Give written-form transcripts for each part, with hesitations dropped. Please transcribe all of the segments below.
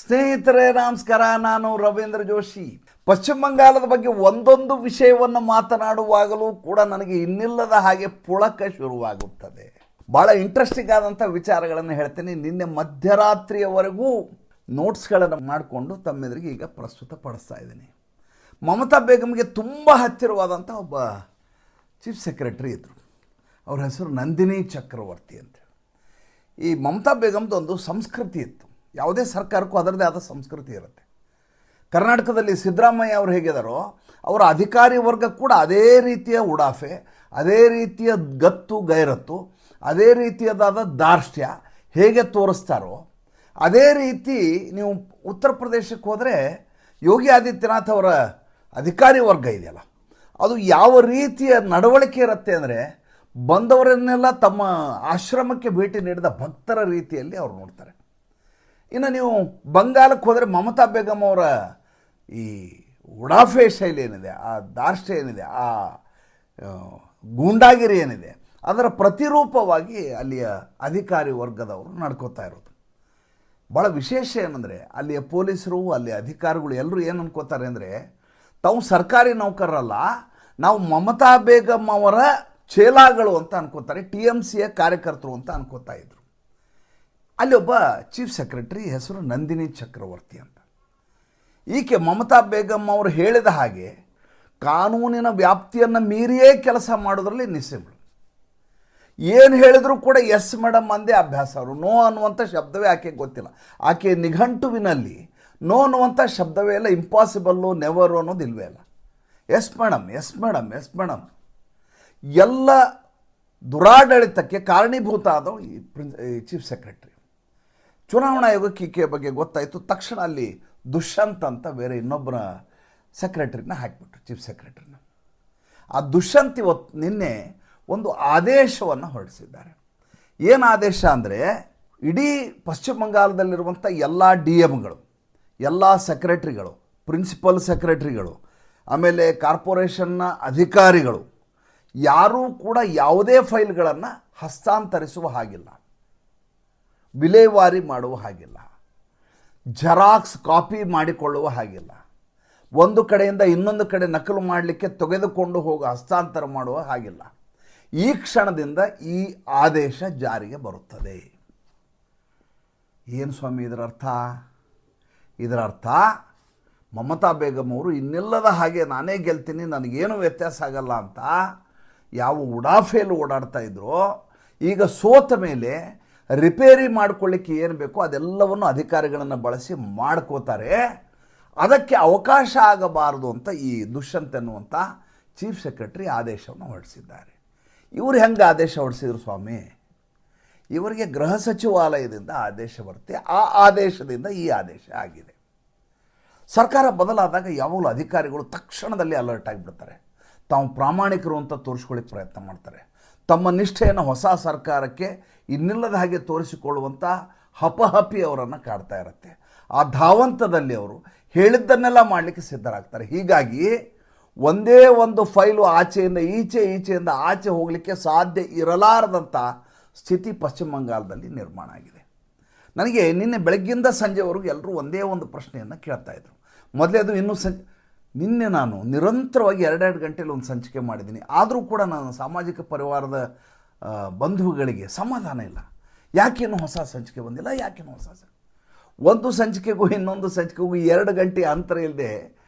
ಸ್ನೇಹಿತರೆ ನಮಸ್ಕಾರ. ನಾನು ರವೀಂದ್ರ ಜೋಶಿ. ಪಶ್ಚಿಮ ಬಂಗಾಳದ ಬಗ್ಗೆ ಒಂದೊಂದು ವಿಷಯವನ್ನು ಮಾತನಾಡುವಾಗಲೂ ಕೂಡ ನನಗೆ ಇನ್ನಿಲ್ಲದ ಹಾಗೆ ಪುಳಕ ಶುರುವಾಗುತ್ತದೆ. ಭಾಳ ಇಂಟ್ರೆಸ್ಟಿಂಗ್ ಆದಂಥ ವಿಚಾರಗಳನ್ನು ಹೇಳ್ತೀನಿ. ನಿನ್ನೆ ಮಧ್ಯರಾತ್ರಿಯವರೆಗೂ ನೋಟ್ಸ್ಗಳನ್ನು ಮಾಡಿಕೊಂಡು ತಮ್ಮೆದುರಿಗೆ ಈಗ ಪ್ರಸ್ತುತಪಡಿಸ್ತಾ ಇದ್ದೀನಿ. ಮಮತಾ ಬೇಗಮ್ಗೆ ತುಂಬ ಹತ್ತಿರವಾದಂಥ ಒಬ್ಬ ಚೀಫ್ ಸೆಕ್ರೆಟರಿ ಇದ್ದರು. ಅವ್ರ ಹೆಸರು ನಂದಿನಿ ಚಕ್ರವರ್ತಿ ಅಂತ. ಈ ಮಮತಾ ಬೇಗಮ್ದು ಒಂದು ಸಂಸ್ಕೃತಿ ಇತ್ತು. ಯಾವುದೇ ಸರ್ಕಾರಕ್ಕೂ ಅದರದೇ ಆದ ಸಂಸ್ಕೃತಿ ಇರುತ್ತೆ. ಕರ್ನಾಟಕದಲ್ಲಿ ಸಿದ್ದರಾಮಯ್ಯ ಅವರು ಹೇಗಿದ್ದಾರೋ ಅವರ ಅಧಿಕಾರಿ ವರ್ಗ ಕೂಡ ಅದೇ ರೀತಿಯ ಉಡಾಫೆ, ಅದೇ ರೀತಿಯ ಗತ್ತು ಗೈರತ್ತು, ಅದೇ ರೀತಿಯದಾದ ದಾರ್ಷ್ಟ್ಯ ಹೇಗೆ ತೋರಿಸ್ತಾರೋ ಅದೇ ರೀತಿ ನೀವು ಉತ್ತರ ಪ್ರದೇಶಕ್ಕೆ ಹೋದರೆ ಯೋಗಿ ಆದಿತ್ಯನಾಥ್ ಅವರ ಅಧಿಕಾರಿ ವರ್ಗ ಇದೆಯಲ್ಲ, ಅದು ಯಾವ ರೀತಿಯ ನಡವಳಿಕೆ ಇರುತ್ತೆ ಅಂದರೆ ಬಂದವರನ್ನೆಲ್ಲ ತಮ್ಮ ಆಶ್ರಮಕ್ಕೆ ಭೇಟಿ ನೀಡಿದ ಭಕ್ತರ ರೀತಿಯಲ್ಲಿ ಅವ್ರು ನೋಡ್ತಾರೆ. ಇನ್ನು ನೀವು ಬಂಗಾಲಕ್ಕೆ ಹೋದರೆ ಮಮತಾ ಬೇಗಮ್ ಅವರ ಈ ಉಡಾಫೆ ಶೈಲಿ ಏನಿದೆ, ಆ ದಾರ್ಷ್ಟ್ಯ ಏನಿದೆ, ಆ ಗೂಂಡಾಗಿರಿ ಏನಿದೆ, ಅದರ ಪ್ರತಿರೂಪವಾಗಿ ಅಲ್ಲಿಯ ಅಧಿಕಾರಿ ವರ್ಗದವರು ನಡ್ಕೋತಾ ಇರೋದು. ಭಾಳ ವಿಶೇಷ ಏನಂದರೆ ಅಲ್ಲಿಯ ಪೊಲೀಸರು, ಅಲ್ಲಿಯ ಅಧಿಕಾರಿಗಳು ಎಲ್ಲರೂ ಏನು ಅನ್ಕೋತಾರೆ ಅಂದರೆ ತಾವು ಸರ್ಕಾರಿ ನೌಕರರಲ್ಲ, ನಾವು ಮಮತಾ ಬೇಗಮ್ ಅವರ ಚೇಲಾಗಳು ಅಂತ ಅನ್ಕೋತಾರೆ, TMCಯ ಕಾರ್ಯಕರ್ತರು ಅಂತ ಅನ್ಕೋತಾ ಇದ್ರು. ಅಲ್ಲಿ ಒಬ್ಬ ಚೀಫ್ ಸೆಕ್ರೆಟರಿ ಹೆಸರು ನಂದಿನಿ ಚಕ್ರವರ್ತಿ ಅಂತ. ಈಕೆ ಮಮತಾ ಬೇಗಮ್ ಅವರು ಹೇಳಿದ ಹಾಗೆ ಕಾನೂನಿನ ವ್ಯಾಪ್ತಿಯನ್ನು ಮೀರಿಯೇ ಕೆಲಸ ಮಾಡೋದ್ರಲ್ಲಿ ನಿಸ್ಸೆಗಳು. ಏನು ಹೇಳಿದರೂ ಕೂಡ ಎಸ್ ಮೇಡಮ್ ಅಂದೇ ಅಭ್ಯಾಸ. ಅವರು ನೋ ಅನ್ನುವಂಥ ಶಬ್ದವೇ ಆಕೆಗೆ ಗೊತ್ತಿಲ್ಲ. ಆಕೆ ನಿಘಂಟುವಿನಲ್ಲಿ ನೋ ಅನ್ನುವಂಥ ಶಬ್ದವೇ ಇಲ್ಲ. ಇಂಪಾಸಿಬಲ್ಲು, ನೆವರು ಅನ್ನೋದು ಇಲ್ವೇ ಇಲ್ಲ. Yes madam, yes madam, yes madam. ಎಲ್ಲ ದುರಾಡಳಿತಕ್ಕೆ ಕಾರಣೀಭೂತ ಆದವು ಈ ಚೀಫ್ ಸೆಕ್ರೆಟರಿ. ಚುನಾವಣಾ ಆಯೋಗಕ್ಕೆ ಈಕೆಯ ಬಗ್ಗೆ ಗೊತ್ತಾಯಿತು. ತಕ್ಷಣ ಅಲ್ಲಿ ದುಷ್ಯಂತ್ ಅಂತ ಬೇರೆ ಇನ್ನೊಬ್ಬರ ಸೆಕ್ರೆಟರಿನ ಹಾಕಿಬಿಟ್ರು, ಚೀಫ್ ಸೆಕ್ರೆಟರಿನ. ಆ ದುಷ್ಯಂತ್ ಇವತ್ತು ನಿನ್ನೆ ಒಂದು ಆದೇಶವನ್ನು ಹೊರಡಿಸಿದ್ದಾರೆ. ಏನು ಆದೇಶ ಅಂದರೆ ಇಡೀ ಪಶ್ಚಿಮ ಬಂಗಾಳದಲ್ಲಿರುವಂಥ ಎಲ್ಲ DMಗಳು, ಎಲ್ಲ ಸೆಕ್ರೆಟರಿಗಳು, ಪ್ರಿನ್ಸಿಪಲ್ ಸೆಕ್ರೆಟರಿಗಳು, ಆಮೇಲೆ ಕಾರ್ಪೊರೇಷನ್ನ ಅಧಿಕಾರಿಗಳು ಯಾರೂ ಕೂಡ ಯಾವುದೇ ಫೈಲ್ಗಳನ್ನು ಹಸ್ತಾಂತರಿಸುವ ಹಾಗಿಲ್ಲ, ವಿಲೇವಾರಿ ಮಾಡುವ ಹಾಗಿಲ್ಲ, ಜೆರಾಕ್ಸ್ ಕಾಪಿ ಮಾಡಿಕೊಳ್ಳುವ ಹಾಗಿಲ್ಲ, ಒಂದು ಕಡೆಯಿಂದ ಇನ್ನೊಂದು ಕಡೆ ನಕಲು ಮಾಡಲಿಕ್ಕೆ ತೆಗೆದುಕೊಂಡು ಹೋಗಿ ಹಸ್ತಾಂತರ ಮಾಡುವ ಹಾಗಿಲ್ಲ. ಈ ಕ್ಷಣದಿಂದ ಈ ಆದೇಶ ಜಾರಿಗೆ ಬರುತ್ತದೆ. ಏನು ಸ್ವಾಮಿ ಇದರ ಅರ್ಥ? ಇದರ ಅರ್ಥ ಮಮತಾ ಬೇಗಮ್ ಅವರು ಇನ್ನಿಲ್ಲದ ಹಾಗೆ ನಾನೇ ಗೆಲ್ತೀನಿ, ನನಗೇನು ವ್ಯತ್ಯಾಸ ಆಗಲ್ಲ ಅಂತ ಯಾವ ಉಡಾಫೆಯಲ್ಲಿ ಓಡಾಡ್ತಾ ಇದ್ರು, ಈಗ ಸೋತ ಮೇಲೆ ರಿಪೇರಿ ಮಾಡ್ಕೊಳ್ಳಿಕ್ಕೆ ಏನು ಬೇಕೋ ಅದೆಲ್ಲವನ್ನು ಅಧಿಕಾರಿಗಳನ್ನು ಬಳಸಿ ಮಾಡ್ಕೋತಾರೆ. ಅದಕ್ಕೆ ಅವಕಾಶ ಆಗಬಾರದು ಅಂತ ಈ ದುಷ್ಯಂತ್ ಎನ್ನುವಂಥ ಚೀಫ್ ಸೆಕ್ರೆಟರಿ ಆದೇಶವನ್ನು ಹೊರಡಿಸಿದ್ದಾರೆ. ಇವರು ಹೆಂಗೆ ಆದೇಶ ಹೊರಡಿಸಿದ್ರು ಸ್ವಾಮಿ? ಇವರಿಗೆ ಗೃಹ ಸಚಿವಾಲಯದಿಂದ ಆದೇಶ ಬರುತ್ತೆ. ಆ ಆದೇಶದಿಂದ ಈ ಆದೇಶ ಆಗಿದೆ. ಸರ್ಕಾರ ಬದಲಾದಾಗ ಯಾವಾಗಲೂ ಅಧಿಕಾರಿಗಳು ತಕ್ಷಣದಲ್ಲಿ ಅಲರ್ಟ್ ಆಗಿಬಿಡ್ತಾರೆ. ತಾವು ಪ್ರಾಮಾಣಿಕರು ಅಂತ ತೋರಿಸ್ಕೊಳ್ಳಿಕ್ಕೆ ಪ್ರಯತ್ನ ಮಾಡ್ತಾರೆ. ತಮ್ಮ ನಿಷ್ಠೆಯನ್ನು ಹೊಸ ಸರ್ಕಾರಕ್ಕೆ ಇನ್ನಿಲ್ಲದ ಹಾಗೆ ತೋರಿಸಿಕೊಳ್ಳುವಂಥ ಹಪಹಪಿ ಅವರನ್ನು ಕಾಡ್ತಾ ಇರುತ್ತೆ. ಆ ಧಾವಂತದಲ್ಲಿ ಅವರು ಹೇಳಿದ್ದನ್ನೆಲ್ಲ ಮಾಡಲಿಕ್ಕೆ ಸಿದ್ಧರಾಗ್ತಾರೆ. ಹೀಗಾಗಿ ಒಂದೇ ಒಂದು ಫೈಲು ಆಚೆಯಿಂದ ಈಚೆ, ಈಚೆಯಿಂದ ಆಚೆ ಹೋಗಲಿಕ್ಕೆ ಸಾಧ್ಯ ಇರಲಾರದಂಥ ಸ್ಥಿತಿ ಪಶ್ಚಿಮ ಬಂಗಾಳದಲ್ಲಿ ನಿರ್ಮಾಣ ಆಗಿದೆ. ನನಗೆ ನಿನ್ನೆ ಬೆಳಗ್ಗಿಂದ ಸಂಜೆವರೆಗೂ ಎಲ್ಲರೂ ಒಂದೇ ಒಂದು ಪ್ರಶ್ನೆಯನ್ನು ಕೇಳ್ತಾಯಿದ್ರು. ಮೊದಲೇದು ಇನ್ನೂ ನಿನ್ನೆ ನಾನು ನಿರಂತರವಾಗಿ 2 ಗಂಟೆಯಲ್ಲಿ ಒಂದು ಸಂಚಿಕೆ ಮಾಡಿದ್ದೀನಿ. ಆದರೂ ಕೂಡ ನಾನು ಸಾಮಾಜಿಕ ಪರಿವಾರದ ಬಂಧುಗಳಿಗೆ ಸಮಾಧಾನ ಇಲ್ಲ. ಯಾಕೇನು ಹೊಸ ಸಂಚಿಕೆ ಬಂದಿಲ್ಲ, ಯಾಕೇನು ಹೊಸ ಒಂದು ಸಂಚಿಕೆಗೂ ಇನ್ನೊಂದು ಸಂಚಿಕೆಗೂ 2 ಗಂಟೆ ಅಂತರ ಇಲ್ಲದೆ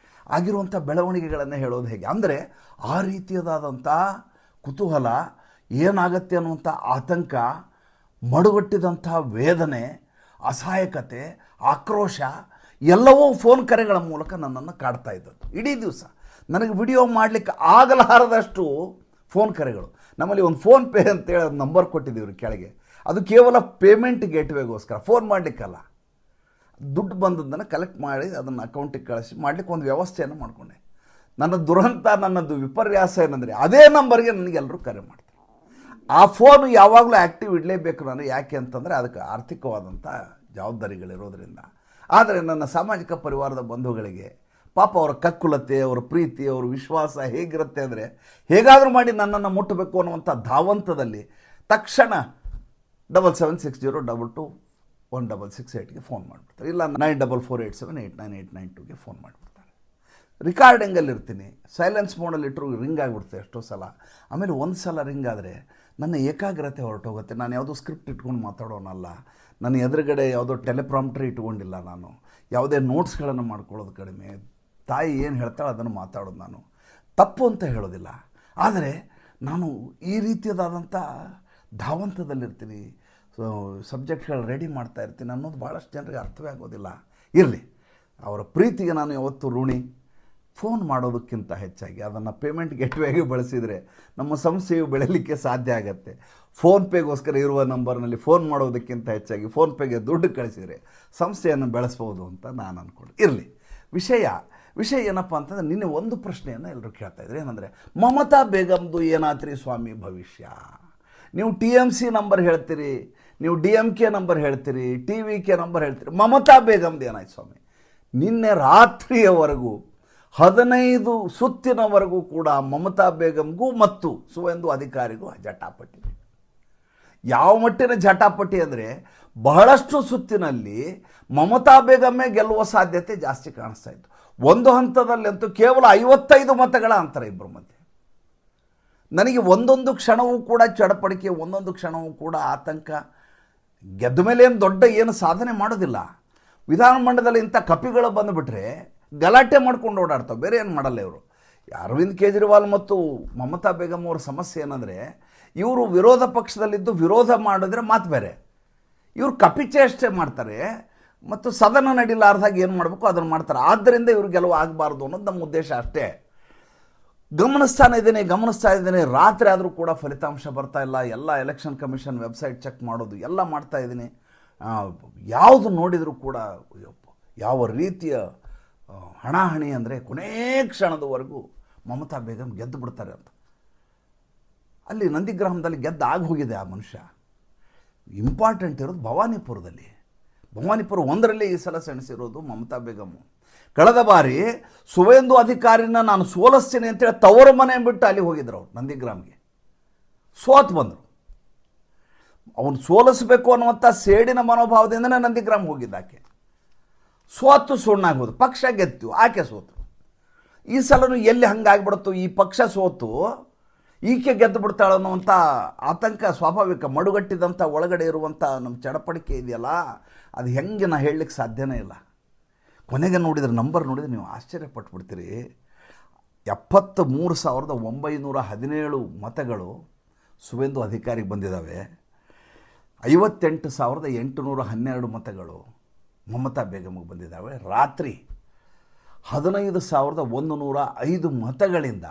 ಆಗಿರುವಂಥ ಬೆಳವಣಿಗೆಗಳನ್ನು ಹೇಳೋದು ಹೇಗೆ? ಅಂದರೆ ಆ ರೀತಿಯದಾದಂಥ ಕುತೂಹಲ, ಏನಾಗತ್ತೆ ಅನ್ನುವಂಥ ಆತಂಕ, ಮಡುಗಟ್ಟಿದಂಥ ವೇದನೆ, ಅಸಹಾಯಕತೆ, ಆಕ್ರೋಶ ಎಲ್ಲವೂ ಫೋನ್ ಕರೆಗಳ ಮೂಲಕ ನನ್ನನ್ನು ಕಾಡ್ತಾ ಇದ್ದದ್ದು. ಇಡೀ ದಿವಸ ನನಗೆ ವಿಡಿಯೋ ಮಾಡಲಿಕ್ಕೆ ಆಗಲಾರದಷ್ಟು ಫೋನ್ ಕರೆಗಳು. ನಮ್ಮಲ್ಲಿ ಒಂದು ಫೋನ್ ಪೇ ಅಂತೇಳಿ ನಂಬರ್ ಕೊಟ್ಟಿದ್ದೀವಿ ಕೆಳಗೆ. ಅದು ಕೇವಲ ಪೇಮೆಂಟ್ ಗೇಟ್ವೇಗೋಸ್ಕರ, ಫೋನ್ ಮಾಡಲಿಕ್ಕಲ್ಲ. ದುಡ್ಡು ಬಂದದ್ದನ್ನು ಕಲೆಕ್ಟ್ ಮಾಡಿ ಅದನ್ನು ಅಕೌಂಟಿಗೆ ಕಳಿಸಿ ಮಾಡಲಿಕ್ಕೆ ಒಂದು ವ್ಯವಸ್ಥೆಯನ್ನು ಮಾಡಿಕೊಂಡೆ. ನನ್ನ ದುರಂತ, ನನ್ನದು ವಿಪರ್ಯಾಸ ಏನಂದರೆ ಅದೇ ನಂಬರ್ಗೆ ನನಗೆಲ್ಲರೂ ಕರೆ ಮಾಡ್ತಾರೆ. ಆ ಫೋನು ಯಾವಾಗಲೂ ಆ್ಯಕ್ಟಿವ್ ಇಡಲೇಬೇಕು ನಾನು. ಯಾಕೆ ಅಂತಂದರೆ ಅದಕ್ಕೆ ಆರ್ಥಿಕವಾದಂಥ ಜವಾಬ್ದಾರಿಗಳಿರೋದ್ರಿಂದ. ಆದರೆ ನನ್ನ ಸಾಮಾಜಿಕ ಪರಿವಾರದ ಬಂಧುಗಳಿಗೆ ಪಾಪ ಅವರ ಕಕ್ಕುಲತೆ, ಅವರ ಪ್ರೀತಿ, ಅವರ ವಿಶ್ವಾಸ ಹೇಗಿರುತ್ತೆ ಅಂದರೆ ಹೇಗಾದರೂ ಮಾಡಿ ನನ್ನನ್ನು ಮುಟ್ಟಬೇಕು ಅನ್ನುವಂಥ ಧಾವಂತದಲ್ಲಿ ತಕ್ಷಣ 776022 1668ಗೆ ಫೋನ್ ಮಾಡಿಬಿಡ್ತಾರೆ, ಇಲ್ಲ 9448789892ಗೆ ಫೋನ್ ಮಾಡಿಬಿಡ್ತಾರೆ. ರಿಕಾರ್ಡಿಂಗಲ್ಲಿ ಇರ್ತೀನಿ, ಸೈಲೆನ್ಸ್ ಮೋಡಲ್ಲಿ ಇಟ್ಟರು ರಿಂಗ್ ಆಗಿಬಿಡ್ತೆ ಎಷ್ಟೋ ಸಲ. ಆಮೇಲೆ ಒಂದು ಸಲ ರಿಂಗ್ ಆದರೆ ನನ್ನ ಏಕಾಗ್ರತೆ ಹೊರಟೋಗುತ್ತೆ. ನಾನು ಯಾವುದೋ ಸ್ಕ್ರಿಪ್ಟ್ ಇಟ್ಕೊಂಡು ಮಾತಾಡೋನಲ್ಲ, ನನ್ನ ಎದುರುಗಡೆ ಯಾವುದೋ ಟೆಲಿಪ್ರಾಂಪ್ಟರ್ ಇಟ್ಕೊಂಡಿಲ್ಲ, ನಾನು ಯಾವುದೇ ನೋಟ್ಸ್ಗಳನ್ನು ಮಾಡ್ಕೊಳ್ಳೋದು ಕಡಿಮೆ. ತಾಯಿ ಏನು ಹೇಳ್ತಾಳೆ ಅದನ್ನು ಮಾತಾಡೋದು. ನಾನು ತಪ್ಪು ಅಂತ ಹೇಳೋದಿಲ್ಲ, ಆದರೆ ನಾನು ಈ ರೀತಿಯಾದಂಥ ಧಾವಂತದಲ್ಲಿರ್ತೀನಿ, ಸಬ್ಜೆಕ್ಟ್ಗಳು ರೆಡಿ ಮಾಡ್ತಾ ಇರ್ತೀನಿ ಅನ್ನೋದು ಭಾಳಷ್ಟು ಜನರಿಗೆ ಅರ್ಥವೇ ಆಗೋದಿಲ್ಲ. ಇರಲಿ, ಅವರ ಪ್ರೀತಿಗೆ ನಾನು ಯಾವತ್ತೂ ಋಣಿ. ಫೋನ್ ಮಾಡೋದಕ್ಕಿಂತ ಹೆಚ್ಚಾಗಿ ಅದನ್ನು ಪೇಮೆಂಟ್ ಗೆಟ್ವೇಗೆ ಬಳಸಿದರೆ ನಮ್ಮ ಸಂಸ್ಥೆಯು ಬೆಳೀಲಿಕ್ಕೆ ಸಾಧ್ಯ ಆಗುತ್ತೆ. ಫೋನ್ಪೇಗೋಸ್ಕರ ಇರುವ ನಂಬರ್ನಲ್ಲಿ ಫೋನ್ ಮಾಡೋದಕ್ಕಿಂತ ಹೆಚ್ಚಾಗಿ ಫೋನ್ಪೇಗೆ ದುಡ್ಡು ಕಳಿಸಿದರೆ ಸಂಸ್ಥೆಯನ್ನು ಬೆಳೆಸ್ಬೋದು ಅಂತ ನಾನು ಅಂದ್ಕೊಂಡು. ಇರಲಿ, ವಿಷಯ ಏನಪ್ಪ ಅಂತಂದರೆ, ನಿನ್ನೆ ಒಂದು ಪ್ರಶ್ನೆಯನ್ನು ಎಲ್ಲರೂ ಕೇಳ್ತಾಯಿದ್ರು. ಏನಂದರೆ, ಮಮತಾ ಬೇಗಮ್ದು ಏನಾತ್ರಿ ಸ್ವಾಮಿ ಭವಿಷ್ಯ? ನೀವು TMC ನಂಬರ್ ಹೇಳ್ತೀರಿ, ನೀವು DMK ನಂಬರ್ ಹೇಳ್ತೀರಿ, TVK ನಂಬರ್ ಹೇಳ್ತೀರಿ, ಮಮತಾ ಬೇಗಮ್ದು ಏನಾಯ್ತು ಸ್ವಾಮಿ? ನಿನ್ನೆ ರಾತ್ರಿಯವರೆಗೂ 15 ಸುತ್ತಿನವರೆಗೂ ಕೂಡ ಮಮತಾ ಬೇಗಮ್ಗೂ ಮತ್ತು ಸುವೇಂದು ಅಧಿಕಾರಿಗೂ ಜಟಾಪಟಿ. ಯಾವ ಮಟ್ಟಿನ ಜಟಾಪಟಿ ಅಂದರೆ, ಬಹಳಷ್ಟು ಸುತ್ತಿನಲ್ಲಿ ಮಮತಾ ಬೇಗಮ್ಮೇ ಗೆಲ್ಲುವ ಸಾಧ್ಯತೆ ಜಾಸ್ತಿ ಕಾಣಿಸ್ತಾ ಇತ್ತು. ಒಂದು ಹಂತದಲ್ಲಂತೂ ಕೇವಲ 55 ಮತಗಳ ಅಂತರ ಇಬ್ಬರ ಮಧ್ಯೆ. ನನಗೆ ಒಂದೊಂದು ಕ್ಷಣವೂ ಕೂಡ ಚಡಪಡಿಕೆ, ಒಂದೊಂದು ಕ್ಷಣವೂ ಕೂಡ ಆತಂಕ. ಗೆದ್ದ ಮೇಲೆ ಏನು ಸಾಧನೆ ಮಾಡೋದಿಲ್ಲ. ವಿಧಾನಮಂಡಲದಲ್ಲಿ ಇಂಥ ಕಪಿಗಳು ಬಂದುಬಿಟ್ರೆ ಗಲಾಟೆ ಮಾಡ್ಕೊಂಡು ಓಡಾಡ್ತಾವೆ, ಬೇರೆ ಏನು ಮಾಡಲ್ಲ ಇವರು. ಅರವಿಂದ್ ಕೇಜ್ರಿವಾಲ್ ಮತ್ತು ಮಮತಾ ಬೇಗಮ್ ಅವರ ಸಮಸ್ಯೆ ಏನಂದರೆ, ಇವರು ವಿರೋಧ ಪಕ್ಷದಲ್ಲಿದ್ದು ವಿರೋಧ ಮಾಡಿದ್ರೆ ಮಾತು ಬೇರೆ, ಇವರು ಕಪಿಚೇಷ್ಟೆ ಮಾಡ್ತಾರೆ ಮತ್ತು ಸದನ ನಡೀಲಾರ್ದಾಗ ಏನು ಮಾಡಬೇಕು ಅದನ್ನು ಮಾಡ್ತಾರೆ. ಆದ್ದರಿಂದ ಇವರು ಗೆಲುವು ಆಗಬಾರ್ದು ಅನ್ನೋದು ನಮ್ಮ ಉದ್ದೇಶ ಅಷ್ಟೇ. ಗಮನಿಸ್ತಾ ಇದ್ದೀನಿ. ರಾತ್ರಿ ಆದರೂ ಕೂಡ ಫಲಿತಾಂಶ ಬರ್ತಾ ಇಲ್ಲ. ಎಲ್ಲ ಎಲೆಕ್ಷನ್ ಕಮಿಷನ್ ವೆಬ್ಸೈಟ್ ಚೆಕ್ ಮಾಡೋದು ಎಲ್ಲ ಮಾಡ್ತಾ ಇದ್ದೀನಿ. ಯಾವುದು ನೋಡಿದರೂ ಕೂಡ ಯಾವ ರೀತಿಯ ಹಣಾಹಣಿ ಅಂದರೆ, ಕೊನೇ ಕ್ಷಣದವರೆಗೂ ಮಮತಾ ಬೇಗಮ್ ಗೆದ್ದು ಬಿಡ್ತಾರೆ ಅಂತ. ಅಲ್ಲಿ ನಂದಿಗ್ರಾಮದಲ್ಲಿ ಗೆದ್ದು ಆಗಿ ಹೋಗಿದೆ ಆ ಮನುಷ್ಯ. ಇಂಪಾರ್ಟೆಂಟ್ ಇರೋದು ಭವಾನಿಪುರದಲ್ಲಿ. ಭವಾನಿಪುರ 1ರಲ್ಲಿ ಈ ಸಲ ಸೆಣಸಿರೋದು ಮಮತಾ ಬೇಗಮ್ಮು. ಕಳೆದ ಬಾರಿ ಸುವೇಂದು ಅಧಿಕಾರಿನ ನಾನು ಸೋಲಿಸ್ತೀನಿ ಅಂತೇಳಿ ತವರ ಮನೆ ಬಿಟ್ಟು ಅಲ್ಲಿ ಹೋಗಿದ್ರು ಅವ್ರು ನಂದಿಗ್ರಾಮ್ಗೆ. ಸೋತು ಬಂದರು. ಅವನು ಸೋಲಿಸಬೇಕು ಅನ್ನುವಂಥ ಸೇಡಿನ ಮನೋಭಾವದಿಂದನೇ ನಂದಿಗ್ರಾಮ್ ಹೋಗಿದ್ದಾಕೆ. ಸೋತು ಸುಣ್ಣಾಗಿ ಹೋದು, ಪಕ್ಷ ಗೆದ್ದು ಆಕೆ ಸೋತು. ಈ ಸಲನೂ ಎಲ್ಲಿ ಹಂಗಾಗ್ಬಿಡ್ತು, ಈ ಪಕ್ಷ ಸೋತು ಈಕೆ ಗೆದ್ದು ಬಿಡ್ತಾಳೆ ಅನ್ನುವಂಥ ಆತಂಕ ಸ್ವಾಭಾವಿಕ. ಮಡುಗಟ್ಟಿದಂಥ ಒಳಗಡೆ ಇರುವಂಥ ನಮ್ಮ ಚಡಪಡಿಕೆ ಇದೆಯಲ್ಲ, ಅದು ಹೆಂಗೆ ನಾ ಹೇಳಲಿಕ್ಕೆ ಸಾಧ್ಯನೇ ಇಲ್ಲ. ಕೊನೆಗೆ ನೋಡಿದರೆ ನಂಬರ್ ನೋಡಿದರೆ ನೀವು ಆಶ್ಚರ್ಯಪಟ್ಬಿಡ್ತೀರಿ. 73,917 ಮತಗಳು ಸುವೇಂದು ಅಧಿಕಾರಿಗೆ ಬಂದಿದ್ದಾವೆ. 58,812 ಮತಗಳು ಮಮತಾ ಬೇಗಮ್ಗೆ ಬಂದಿದ್ದಾವೆ. ರಾತ್ರಿ 15,105 ಮತಗಳಿಂದ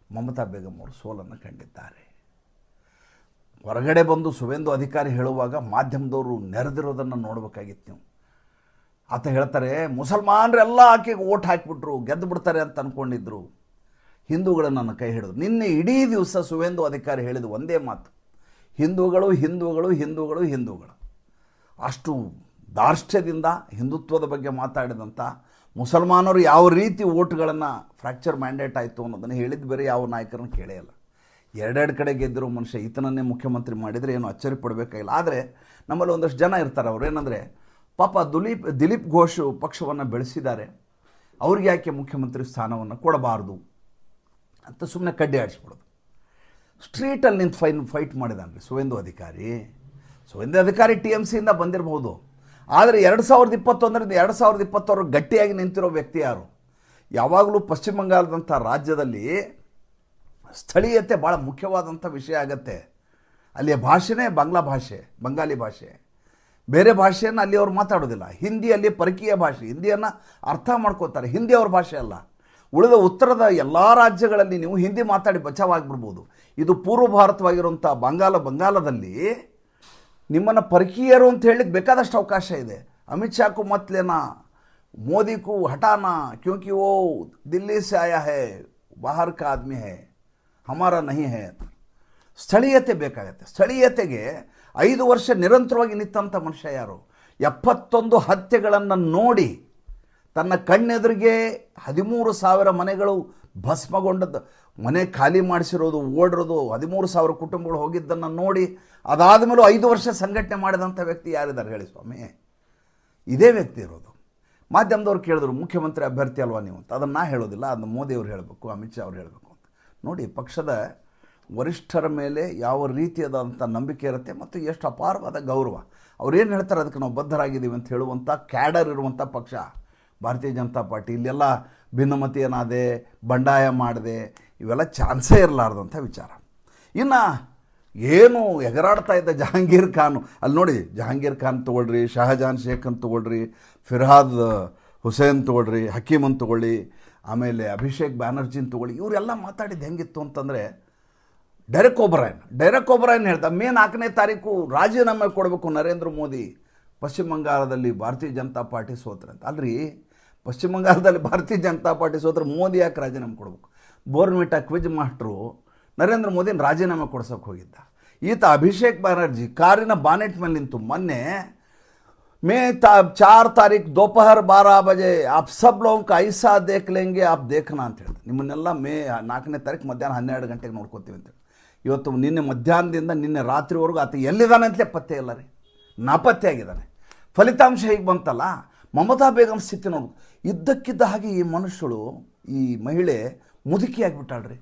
ಮಮತಾ ಬೇಗಮ್ ಅವರು ಸೋಲನ್ನು ಕಂಡಿದ್ದಾರೆ. ಹೊರಗಡೆ ಬಂದು ಸುವೇಂದು ಅಧಿಕಾರಿ ಹೇಳುವಾಗ ಮಾಧ್ಯಮದವರು ನೆರೆದಿರೋದನ್ನು ನೋಡಬೇಕಾಗಿತ್ತು ನೀವು. ಆತ ಹೇಳ್ತಾರೆ, ಮುಸಲ್ಮಾನರೆಲ್ಲ ಆಕೆಗೆ ಓಟ್ ಹಾಕಿಬಿಟ್ರು, ಗೆದ್ದು ಬಿಡ್ತಾರೆ ಅಂತ ಅಂದ್ಕೊಂಡಿದ್ರು. ಹಿಂದೂಗಳನ್ನು ನನ್ನ ಕೈ ಹಿಡಿದ್ರು. ನಿನ್ನೆ ಇಡೀ ದಿವಸ ಸುವೇಂದು ಅಧಿಕಾರಿ ಹೇಳಿದ ಒಂದೇ ಮಾತು, ಹಿಂದೂಗಳು ಹಿಂದೂಗಳು ಹಿಂದೂಗಳು ಹಿಂದೂಗಳು. ಅಷ್ಟು ದಾರ್ಷ್ಟ್ಯದಿಂದ ಹಿಂದುತ್ವದ ಬಗ್ಗೆ ಮಾತಾಡಿದಂಥ ಮುಸಲ್ಮಾನರು ಯಾವ ರೀತಿ ಓಟ್ಗಳನ್ನು ಫ್ರ್ಯಾಕ್ಚರ್ ಮ್ಯಾಂಡೇಟ್ ಆಯಿತು ಅನ್ನೋದನ್ನು ಹೇಳಿದ್ದು ಬೇರೆ ಯಾವ ನಾಯಕರನ್ನು ಕೇಳೇ ಇಲ್ಲ. ಎರಡೆರಡು ಕಡೆ ಗೆದ್ದಿರೋ ಮನುಷ್ಯ ಈತನನ್ನೇ ಮುಖ್ಯಮಂತ್ರಿ ಮಾಡಿದರೆ ಏನು ಅಚ್ಚರಿ ಪಡಬೇಕಾಗಿಲ್ಲ. ಆದರೆ ನಮ್ಮಲ್ಲಿ ಒಂದಷ್ಟು ಜನ ಇರ್ತಾರೆ, ಅವ್ರು ಏನಂದರೆ, ಪಾಪ ದಿಲೀಪ್ ಘೋಷ್ ಪಕ್ಷವನ್ನು ಬೆಳೆಸಿದ್ದಾರೆ, ಅವ್ರಿಗೆ ಯಾಕೆ ಮುಖ್ಯಮಂತ್ರಿ ಸ್ಥಾನವನ್ನು ಕೊಡಬಾರ್ದು ಅಂತ ಸುಮ್ಮನೆ ಕಡ್ಡಿ ಆಡಿಸ್ಬಿಡೋದು. ಸ್ಟ್ರೀಟಲ್ಲಿ ನಿಂತು ಫೈಟ್ ಮಾಡಿದಾನೆ ಸುವೇಂದು ಅಧಿಕಾರಿ. TMCಯಿಂದ ಬಂದಿರಬಹುದು, ಆದರೆ 2021ರಿಂದ 2022 ಗಟ್ಟಿಯಾಗಿ ನಿಂತಿರೋ ವ್ಯಕ್ತಿ ಯಾರು? ಯಾವಾಗಲೂ ಪಶ್ಚಿಮ ಬಂಗಾಳದಂಥ ರಾಜ್ಯದಲ್ಲಿ ಸ್ಥಳೀಯತೆ ಭಾಳ ಮುಖ್ಯವಾದಂಥ ವಿಷಯ ಆಗತ್ತೆ. ಅಲ್ಲಿಯ ಭಾಷೆನೇ ಬಂಗಾಲಿ ಭಾಷೆ. ಬೇರೆ ಭಾಷೆಯನ್ನು ಅಲ್ಲಿ ಅವ್ರು ಮಾತಾಡೋದಿಲ್ಲ. ಹಿಂದಿಯಲ್ಲಿ ಪರಕೀಯ ಭಾಷೆ, ಹಿಂದಿಯನ್ನು ಅರ್ಥ ಮಾಡ್ಕೋತಾರೆ, ಹಿಂದಿ ಅವ್ರ ಭಾಷೆ ಅಲ್ಲ. ಉಳಿದ ಉತ್ತರದ ಎಲ್ಲ ರಾಜ್ಯಗಳಲ್ಲಿ ನೀವು ಹಿಂದಿ ಮಾತಾಡಿ ಬಚಾವಾಗಿಬಿಡ್ಬೋದು. ಇದು ಪೂರ್ವ ಭಾರತವಾಗಿರುವಂಥ ಬಂಗಾಲದಲ್ಲಿ ನಿಮ್ಮನ್ನು ಪರಕೀಯರು ಅಂತ ಹೇಳಲಿಕ್ಕೆ ಬೇಕಾದಷ್ಟು ಅವಕಾಶ ಇದೆ. ಅಮಿತ್ ಶಾಕು ಮತ್ ಲೇನಾ, ಮೋದಿ को हटाना क्योंकि वो दिल्ली से आया है, बाहर का आदमी है, हमारा नहीं है. ಸ್ಥಳೀಯತೆ ಬೇಕಾಗತ್ತೆ. ಸ್ಥಳೀಯತೆಗೆ 5 ವರ್ಷ ನಿರಂತರವಾಗಿ ನಿಂತಂಥ ಮನುಷ್ಯ ಯಾರು? 71 ಹತ್ಯೆಗಳನ್ನು ನೋಡಿ ತನ್ನ ಕಣ್ಣೆದುರಿಗೆ 13,000 ಮನೆಗಳು ಭಸ್ಮಗೊಂಡದ್ದು ಮನೆ ಖಾಲಿ ಮಾಡಿಸಿರೋದು, ಓಡಿರೋದು, 13,000 ಕುಟುಂಬಗಳು ಹೋಗಿದ್ದನ್ನು ನೋಡಿ ಅದಾದ ಮೇಲೂ 5 ವರ್ಷ ಸಂಘಟನೆ ಮಾಡಿದಂಥ ವ್ಯಕ್ತಿ ಯಾರಿದ್ದಾರೆ ಹೇಳಿ ಸ್ವಾಮಿ? ಇದೇ ವ್ಯಕ್ತಿ ಇರೋದು. ಮಾಧ್ಯಮದವ್ರು ಕೇಳಿದ್ರು ಮುಖ್ಯಮಂತ್ರಿ ಅಭ್ಯರ್ಥಿ ಅಲ್ವಾ ನೀವು ಅಂತ. ಅದನ್ನು ನಾ ಹೇಳೋದಿಲ್ಲ, ಅದನ್ನು ಮೋದಿಯವ್ರು ಹೇಳಬೇಕು, ಅಮಿತ್ ಶಾ ಅವ್ರು ಹೇಳಬೇಕು ಅಂತ. ನೋಡಿ, ಪಕ್ಷದ ವರಿಷ್ಠರ ಮೇಲೆ ಯಾವ ರೀತಿಯಾದಂಥ ನಂಬಿಕೆ ಇರುತ್ತೆ ಮತ್ತು ಎಷ್ಟು ಅಪಾರವಾದ ಗೌರವ. ಅವ್ರೇನು ಹೇಳ್ತಾರೆ ಅದಕ್ಕೆ ನಾವು ಬದ್ಧರಾಗಿದ್ದೀವಿ ಅಂತ ಹೇಳುವಂಥ ಕ್ಯಾಡರ್ ಇರುವಂಥ ಪಕ್ಷ ಭಾರತೀಯ ಜನತಾ ಪಾರ್ಟಿ. ಇಲ್ಲೆಲ್ಲ ಭಿನ್ನಮತಿ ಏನಾದೆ, ಬಂಡಾಯ ಮಾಡಿದೆ, ಇವೆಲ್ಲ ಚಾನ್ಸೇ ಇರಲಾರ್ದಂಥ ವಿಚಾರ. ಇನ್ನು ಏನು ಎಗರಾಡ್ತಾ ಇದ್ದ ಜಹಾಂಗೀರ್ ಖಾನ್, ಅಲ್ಲಿ ನೋಡಿ, ಜಹಾಂಗೀರ್ ಖಾನ್ ತೊಗೊಳ್ರಿ, ಶಹಜಾನ್ ಶೇಖ್ ಅಂತ ತೊಗೊಳ್ರಿ, ಫಿರ್ಹಾದ್ ಹುಸೇನ್ ತೊಗೊಳ್ರಿ, ಹಕೀಮನ್ ತೊಗೊಳ್ಳಿ, ಆಮೇಲೆ ಅಭಿಷೇಕ್ ಬ್ಯಾನರ್ಜಿನ್ ತೊಗೊಳ್ಳಿ, ಇವರೆಲ್ಲ ಮಾತಾಡಿದ್ದು ಹೆಂಗಿತ್ತು ಅಂತಂದರೆ, ಡೆರೆಕ್ ಒಬ್ರಾಯನ್ ಹೇಳ್ದ ಮೇ 4ನೇ ತಾರೀಕು ರಾಜೀನಾಮೆ ಕೊಡಬೇಕು ನರೇಂದ್ರ ಮೋದಿ, ಪಶ್ಚಿಮ ಬಂಗಾಳದಲ್ಲಿ ಭಾರತೀಯ ಜನತಾ ಪಾರ್ಟಿ ಸೋತ್ರೆ ಅಂತ. ಅಲ್ರಿ, ಪಶ್ಚಿಮ ಬಂಗಾಳದಲ್ಲಿ ಭಾರತೀಯ ಜನತಾ ಪಾರ್ಟಿ ಸೋತ್ರೆ ಮೋದಿ ಯಾಕೆ ರಾಜೀನಾಮೆ ಕೊಡಬೇಕು? ಬೋರ್ನ್ವಿಟಾ ಕ್ವಿಜ್ ಮಾಸ್ಟ್ರು ನರೇಂದ್ರ ಮೋದಿನ ರಾಜೀನಾಮೆ ಕೊಡ್ಸೋಕೆ ಹೋಗಿದ್ದ. ಈತ ಅಭಿಷೇಕ್ ಬ್ಯಾನರ್ಜಿ ಕಾರಿನ ಬಾನೆಟ್ ಮೇಲೆ ನಿಂತು ಮೊನ್ನೆ ಮೇ 4 ತಾರೀಕು दोपहर 12 बजे आप सब लोगों का ऐसा देख लेंगे आप देखना ಅಂತ ಹೇಳಿದ. ನಿಮ್ಮನ್ನೆಲ್ಲ ಮೇ 4ನೇ ತಾರೀಕು ಮಧ್ಯಾಹ್ನ 12 ಗಂಟೆಗೆ ನೋಡ್ಕೋತೀವಿ ಅಂತೇಳಿ. ಇವತ್ತು ನಿನ್ನೆ ಮಧ್ಯಾಹ್ನದಿಂದ ನಿನ್ನೆ ರಾತ್ರಿವರೆಗೂ ಆತ ಎಲ್ಲಿದ್ದಾನೆ ಅಂತಲೇ ಪತ್ತೆ ಇಲ್ಲ ರೀ, ನಾಪತ್ತೆ ಆಗಿದ್ದಾನೆ. ಫಲಿತಾಂಶ ಹೀಗೆ ಬಂತಲ್ಲ, ಮಮತಾ ಬೇಗಂ ಸ್ಥಿತಿ ನೋಡು. ಇದ್ದಕ್ಕಿದ್ದ ಹಾಗೆ ಈ ಮನುಷ್ಯಳು, ಈ ಮಹಿಳೆ ಮುದುಕಿಯಾಗಿಬಿಟ್ಟಾಳ್ರಿ.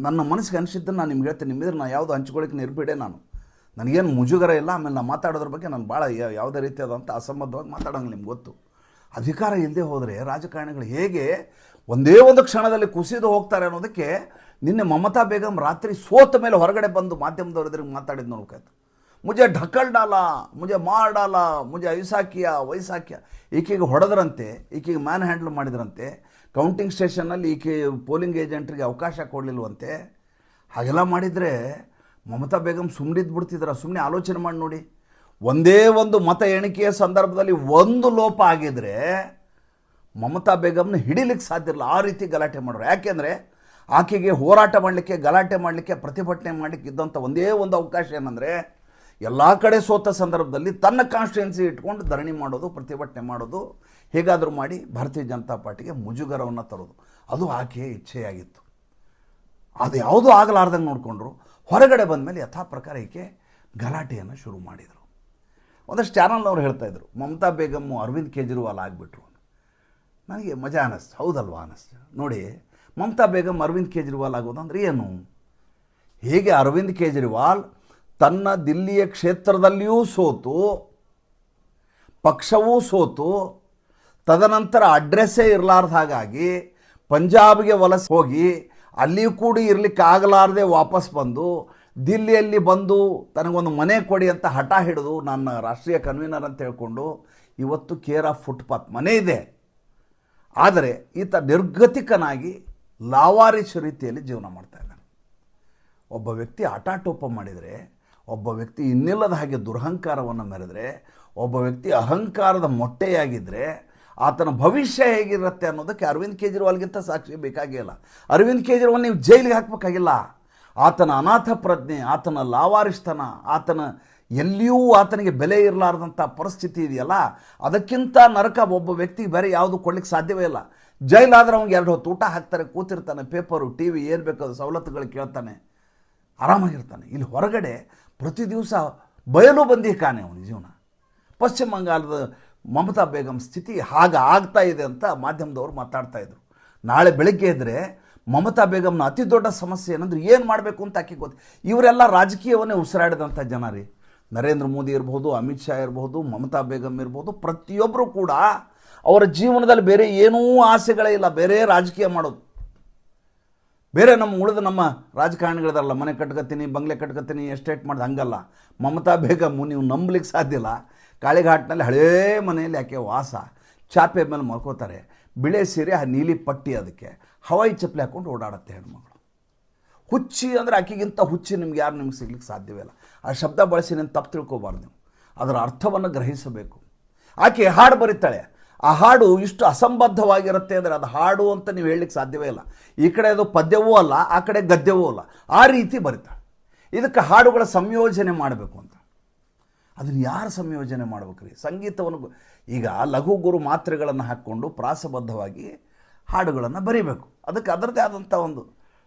ನನ್ನ ಮನಸ್ಸಿಗೆ ಅನಿಸಿದ್ದನ್ನು ನಾನು ನಿಮ್ಗೆ ಹೇಳ್ತೇನೆ. ನಿಮ್ಮಿದ್ರೆ ನಾನು ಯಾವುದು ಹಂಚ್ಕೊಳ್ಳಿಕ್ಕೆ ನಿರ್ಬೇಡೆ. ನನಗೇನು ಮುಜುಗರ ಇಲ್ಲ. ಆಮೇಲೆ ನಾನು ಮಾತಾಡೋದ್ರ ಬಗ್ಗೆ ನಾನು ಭಾಳ ಯಾವುದೇ ರೀತಿಯಾದಂಥ ಅಸಂಬದ್ಧವಾಗಿ ಮಾತಾಡೋಂಗೆ ನಿಮ್ಗೆ ಗೊತ್ತು. ಅಧಿಕಾರ ಇಲ್ಲದೆ ಹೋದರೆ ರಾಜಕಾರಣಿಗಳು ಹೇಗೆ ಒಂದೇ ಒಂದು ಕ್ಷಣದಲ್ಲಿ ಕುಸಿದು ಹೋಗ್ತಾರೆ ಅನ್ನೋದಕ್ಕೆ ನಿನ್ನೆ ಮಮತಾ ಬೇಗಂ ರಾತ್ರಿ ಸೋತ ಮೇಲೆ ಹೊರಗಡೆ ಬಂದು ಮಾಧ್ಯಮದವ್ರ ಎದುರಿಗೆ ಮಾತಾಡಿದ್ದು ನೋಡ್ಕಾಯ್ತು. ಮುಜೆ ಢಕಲ್ ಡಾಲ, ಮುಜೆ ಮಾರ್ ಡಾಲ, ಮುಜೆ ಐಸಾಕಿಯ ವೈಸಾಕಿಯ. ಈಕೆಗೆ ಹೊಡೆದ್ರಂತೆ, ಈಕೆಗೆ ಮ್ಯಾನ್ ಹ್ಯಾಂಡಲ್ ಮಾಡಿದ್ರಂತೆ, ಕೌಂಟಿಂಗ್ ಸ್ಟೇಷನ್ನಲ್ಲಿ ಈಕೆ ಪೋಲಿಂಗ್ ಏಜೆಂಟ್ರಿಗೆ ಅವಕಾಶ ಕೊಡಲಿಲ್ವಂತೆ. ಹಾಗೆಲ್ಲ ಮಾಡಿದರೆ ಮಮತಾ ಬೇಗಂ ಸುಮ್ಮನಿದ್ದು ಬಿಡ್ತಿದ್ರ? ಸುಮ್ಮನೆ ಆಲೋಚನೆ ಮಾಡಿ ನೋಡಿ. ಒಂದೇ ಒಂದು ಮತ ಎಣಿಕೆಯ ಸಂದರ್ಭದಲ್ಲಿ ಒಂದು ಲೋಪ ಆಗಿದ್ರೆ ಮಮತಾ ಬೇಗಂನ ಹಿಡಿಲಿಕ್ಕೆ ಸಾಧ್ಯ ಇಲ್ಲ. ಆ ರೀತಿ ಗಲಾಟೆ ಮಾಡೋರು. ಯಾಕೆಂದರೆ ಆಕೆಗೆ ಹೋರಾಟ ಮಾಡಲಿಕ್ಕೆ, ಗಲಾಟೆ ಮಾಡಲಿಕ್ಕೆ, ಪ್ರತಿಭಟನೆ ಮಾಡಲಿಕ್ಕೆ ಇದ್ದಂಥ ಒಂದೇ ಒಂದು ಅವಕಾಶ ಏನಂದರೆ, ಎಲ್ಲ ಕಡೆ ಸೋತ ಸಂದರ್ಭದಲ್ಲಿ ತನ್ನ ಕಾನ್ಸ್ಟಿಟ್ಯೂನ್ಸಿ ಇಟ್ಕೊಂಡು ಧರಣಿ ಮಾಡೋದು, ಪ್ರತಿಭಟನೆ ಮಾಡೋದು, ಹೇಗಾದರೂ ಮಾಡಿ ಭಾರತೀಯ ಜನತಾ ಪಾರ್ಟಿಗೆ ಮುಜುಗರವನ್ನು ತರೋದು. ಅದು ಆಕೆಯ ಇಚ್ಛೆಯಾಗಿತ್ತು. ಅದು ಯಾವುದೂ ಆಗಲಾರ್ದಂಗೆ ನೋಡಿಕೊಂಡ್ರು. ಹೊರಗಡೆ ಬಂದ ಮೇಲೆ ಯಥಾ ಪ್ರಕಾರ ಈಕೆ ಗಲಾಟೆಯನ್ನು ಶುರು ಮಾಡಿದರು. ಒಂದಷ್ಟು ಚಾನಲ್ನವ್ರು ಹೇಳ್ತಾಯಿದ್ರು ಮಮತಾ ಬೇಗಮ್ಮು ಅರವಿಂದ್ ಕೇಜ್ರಿವಾಲ್ ಆಗಿಬಿಟ್ರು. ನನಗೆ ಮಜಾ ಅನ್ನಿಸ್ತು, ಹೌದಲ್ವಾ ಅನ್ನಿಸ್ತು. ನೋಡಿ, ಮಮತಾ ಬೇಗಂ ಅರವಿಂದ್ ಕೇಜ್ರಿವಾಲ್ ಆಗೋದಂದ್ರೆ ಏನು? ಹೇಗೆ ಅರವಿಂದ್ ಕೇಜ್ರಿವಾಲ್ ತನ್ನ ದಿಲ್ಲಿಯ ಕ್ಷೇತ್ರದಲ್ಲಿಯೂ ಸೋತು, ಪಕ್ಷವೂ ಸೋತು, ತದನಂತರ ಅಡ್ರೆಸ್ಸೇ ಇರಲಾರ್ದ ಹಾಗಾಗಿ ಪಂಜಾಬ್ಗೆ ವಲಸೆ ಹೋಗಿ ಅಲ್ಲಿಯೂ ಕೂಡ ಇರಲಿಕ್ಕೆ ಆಗಲಾರದೆ ವಾಪಸ್ ಬಂದು ದಿಲ್ಲಿಯಲ್ಲಿ ಬಂದು ತನಗೊಂದು ಮನೆ ಕೊಡಿ ಅಂತ ಹಠ ಹಿಡಿದು ನನ್ನ ರಾಷ್ಟ್ರೀಯ ಕನ್ವೀನರ್ ಅಂತ ಹೇಳ್ಕೊಂಡು ಇವತ್ತು ಕೇರ್ ಆಫ್ ಫುಟ್ಪಾತ್ ಮನೆ ಇದೆ. ಆದರೆ ಈತ ನಿರ್ಗತಿಕನಾಗಿ ಲಾವಾರಿಸ್ ರೀತಿಯಲ್ಲಿ ಜೀವನ ಮಾಡ್ತಾ ಇದ್ದಾನೆ. ಒಬ್ಬ ವ್ಯಕ್ತಿ ಹಠಾಟೋಪ ಮಾಡಿದರೆ, ಒಬ್ಬ ವ್ಯಕ್ತಿ ಇನ್ನಿಲ್ಲದ ಹಾಗೆ ದುರಹಂಕಾರವನ್ನು ಮೆರೆದರೆ, ಒಬ್ಬ ವ್ಯಕ್ತಿ ಅಹಂಕಾರದ ಮೊಟ್ಟೆಯಾಗಿದ್ದರೆ ಆತನ ಭವಿಷ್ಯ ಹೇಗಿರುತ್ತೆ ಅನ್ನೋದಕ್ಕೆ ಅರವಿಂದ್ ಕೇಜ್ರಿವಾಲ್ಗಿಂತ ಸಾಕ್ಷಿ ಬೇಕಾಗಿಲ್ಲ. ಅರವಿಂದ್ ಕೇಜ್ರಿವಾಲ್ ನೀವು ಜೈಲಿಗೆ ಹಾಕಬೇಕಾಗಿಲ್ಲ. ಆತನ ಅನಾಥ ಪ್ರಜ್ಞೆ, ಆತನ ಲಾವಾರಿಸ್ತನ, ಆತನ ಎಲ್ಲಿಯೂ ಆತನಿಗೆ ಬೆಲೆ ಇರಲಾರ್ದಂಥ ಪರಿಸ್ಥಿತಿ ಇದೆಯಲ್ಲ, ಅದಕ್ಕಿಂತ ನರಕ ಒಬ್ಬ ವ್ಯಕ್ತಿಗೆ ಬೇರೆ ಯಾವುದು ಕೊಡ್ಲಿಕ್ಕೆ ಸಾಧ್ಯವೇ ಇಲ್ಲ. ಜೈಲಾದ್ರೆ ಅವ್ನಿಗೆ 2 ಹೊತ್ತು ಊಟ ಹಾಕ್ತಾರೆ, ಕೂತಿರ್ತಾನೆ, ಪೇಪರು ಟಿ ವಿ ಏನು ಬೇಕಾದ ಸವಲತ್ತುಗಳು ಕೇಳ್ತಾನೆ, ಆರಾಮಾಗಿರ್ತಾನೆ. ಇಲ್ಲಿ ಹೊರಗಡೆ ಪ್ರತಿ ದಿವಸ ಬಯಲು ಬಂದಿ ಕಾಣೆ ಅವನ ಜೀವನ. ಪಶ್ಚಿಮ ಬಂಗಾಳದ ಮಮತಾ ಬೇಗಂ ಸ್ಥಿತಿ ಹಾಗೆ ಆಗ್ತಾ ಇದೆ ಅಂತ ಮಾಧ್ಯಮದವರು ಮಾತಾಡ್ತಾ ಇದ್ರು. ನಾಳೆ ಬೆಳಗ್ಗೆ ಇದ್ದರೆ ಮಮತಾ ಬೇಗಂನ ಅತಿ ದೊಡ್ಡ ಸಮಸ್ಯೆ ಏನಂದ್ರೆ ಏನು ಮಾಡಬೇಕು ಅಂತ ಆಕೆ ಗೊತ್ತು. ಇವರೆಲ್ಲ ರಾಜಕೀಯವನ್ನೇ ಉಸಿರಾಡಿದಂಥ ಜನ ರೀ. ನರೇಂದ್ರ ಮೋದಿ ಇರ್ಬೋದು, ಅಮಿತ್ ಶಾ ಇರ್ಬೋದು, ಮಮತಾ ಬೇಗಂ ಇರ್ಬೋದು, ಪ್ರತಿಯೊಬ್ಬರು ಕೂಡ ಅವರ ಜೀವನದಲ್ಲಿ ಬೇರೆ ಏನೂ ಆಸೆಗಳೇ ಇಲ್ಲ, ಬೇರೆ ರಾಜಕೀಯ ಮಾಡೋದು. ಬೇರೆ ನಮ್ಮ ರಾಜಕಾರಣಿಗಳಿದಾರಲ್ಲ, ಮನೆ ಕಟ್ಕೊತೀನಿ, ಬಂಗ್ಲೆ ಕಟ್ಕೊತೀನಿ, ಎಸ್ಟೇಟ್ ಮಾಡೋದು, ಹಂಗಲ್ಲ. ಮಮತಾ ಬೇಗಮ್ಮು ನೀವು ನಂಬಲಿಕ್ಕೆ ಸಾಧ್ಯ ಇಲ್ಲ. ಕಾಳಿಘಾಟ್ನಲ್ಲಿ ಹಳೇ ಮನೆಯಲ್ಲಿ ಆಕೆ ವಾಸ, ಚಾಪೆ ಮೇಲೆ ಮಲ್ಕೋತಾರೆ, ಬಿಳೆ ಸೀರೆ, ನೀಲಿ ಪಟ್ಟಿ, ಅದಕ್ಕೆ ಹವಾಯಿ ಚಪ್ಪಲಿ ಹಾಕ್ಕೊಂಡು ಓಡಾಡುತ್ತೆ ಹೆಣ್ಮಗಳು. ಹುಚ್ಚಿ ಅಂದರೆ ಆಕೆಗಿಂತ ಹುಚ್ಚಿ ನಿಮ್ಗೆ ಯಾರು ನಿಮ್ಗೆ ಸಿಗ್ಲಿಕ್ಕೆ ಸಾಧ್ಯವೇ ಇಲ್ಲ. ಆ ಶಬ್ದ ಬಳಸಿ ನಾನು ತಪ್ಪು ತಿಳ್ಕೊಬಾರ್ದು. ನೀವು ಅದರ ಅರ್ಥವನ್ನು ಗ್ರಹಿಸಬೇಕು. ಆಕೆ ಹಾಡು ಬರೀತಾಳೆ, ಆ ಹಾಡು ಇಷ್ಟು ಅಸಂಬದ್ಧವಾಗಿರುತ್ತೆ ಅಂದರೆ ಅದು ಹಾಡು ಅಂತ ನೀವು ಹೇಳಲಿಕ್ಕೆ ಸಾಧ್ಯವೇ ಇಲ್ಲ. ಈ ಕಡೆ ಅದು ಪದ್ಯವೂ ಅಲ್ಲ, ಆ ಕಡೆ ಗದ್ಯವೂ ಅಲ್ಲ, ಆ ರೀತಿ ಬರೀತಾಳೆ. ಇದಕ್ಕೆ ಹಾಡುಗಳ ಸಂಯೋಜನೆ ಮಾಡಬೇಕು ಅಂತ. ಅದನ್ನು ಯಾರು ಸಂಯೋಜನೆ ಮಾಡ್ಬೇಕ್ರಿ? ಸಂಗೀತವನ್ನು ಈಗ ಲಘು ಗುರು ಮಾತ್ರೆಗಳನ್ನು ಹಾಕ್ಕೊಂಡು ಪ್ರಾಸಬದ್ಧವಾಗಿ ಹಾಡುಗಳನ್ನು ಬರೀಬೇಕು. ಅದಕ್ಕೆ ಅದರದ್ದೇ ಆದಂಥ ಒಂದು